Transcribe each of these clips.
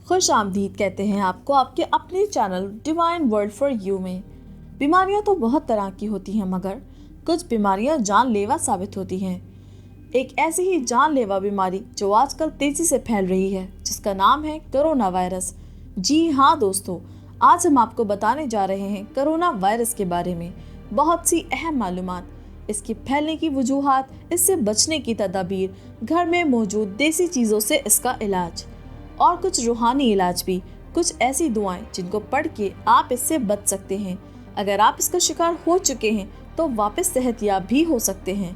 खुश आमदीद कहते हैं आपको आपके अपने channel divine world for you में। बीमारियां तो बहुत तरह की होती हैं, मगर कुछ बीमारियां जानलेवा साबित होती हैं। एक ऐसी ही जानलेवा बीमारी जो आजकल तेजी से फैल रही है, जिसका नाम है कोरोना वायरस। जी हाँ दोस्तों, आज हम आपको बताने जा रहे हैं कोरोना वायरस के बारे में बहुत सी अहम मालूमात, इसके फैलने की वजूहात, इससे बचने की तदाबीर, घर में मौजूद देसी चीज़ों से इसका इलाज और कुछ रूहानी इलाज भी, कुछ ऐसी दुआएं जिनको पढ़ के आप इससे बच सकते हैं। अगर आप इसका शिकार हो चुके हैं तो वापस सेहतयाब भी हो सकते हैं।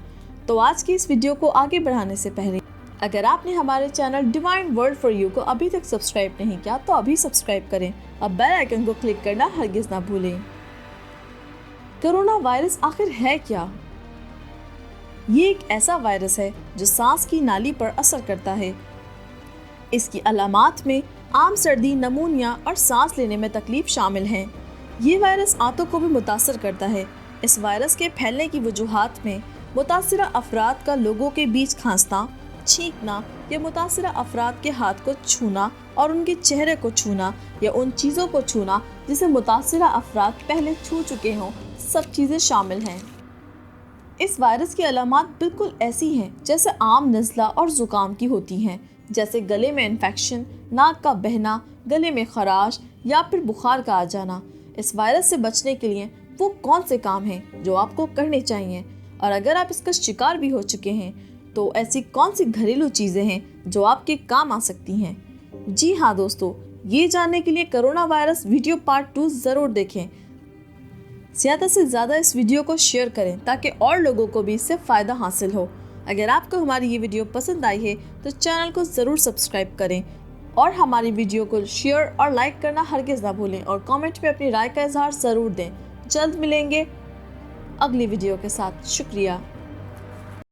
तो आज की इस वीडियो को आगे बढ़ाने से पहले अगर आपने हमारे channel divine world for you को अभी तक सब्सक्राइब नहीं किया तो अभी सब्सक्राइब करें और बेल आइकन को क्लिक करना हरगिज ना भूलें। कोरोना वायरस आखिर है क्या? ये एक ऐसा वायरस है जो सांस की नाली पर असर करता है। इसकी अलामात में आम सर्दी, नमूनिया और सांस लेने में तकलीफ शामिल हैं। ये वायरस आंतों को भी मुतासर करता है। इस वायरस के फैलने की वजूहात में मुतासरा अफराद का लोगों के बीच खांसना, छींकना या मुतासरा अफराद के हाथ को छूना और उनके चेहरे को छूना या उन चीज़ों को छूना जिसे मुतासरा अफराद पहले छू चुके हों, सब चीज़ें शामिल हैं। इस वायरस की अलामात बिल्कुल ऐसी हैं जैसे आम नज़ला और ज़ुकाम की होती हैं, जैसे गले में इन्फेक्शन, नाक का बहना, गले में खराश या फिर बुखार का आ जाना। इस वायरस से बचने के लिए वो कौन से काम हैं जो आपको करने चाहिए, और अगर आप इसका शिकार भी हो चुके हैं तो ऐसी कौन सी घरेलू चीज़ें हैं जो आपके काम आ सकती हैं। जी हाँ दोस्तों, ये जानने के लिए कोरोना वायरस वीडियो पार्ट 2 ज़रूर देखें। ज़्यादा से ज़्यादा इस वीडियो को शेयर करें ताकि और लोगों को भी इससे फ़ायदा हासिल हो। अगर आपको हमारी ये वीडियो पसंद आई है तो चैनल को ज़रूर सब्सक्राइब करें और हमारी वीडियो को शेयर और लाइक करना हरगिज़ ना भूलें, और कमेंट में अपनी राय का इजहार ज़रूर दें। जल्द मिलेंगे अगली वीडियो के साथ। शुक्रिया।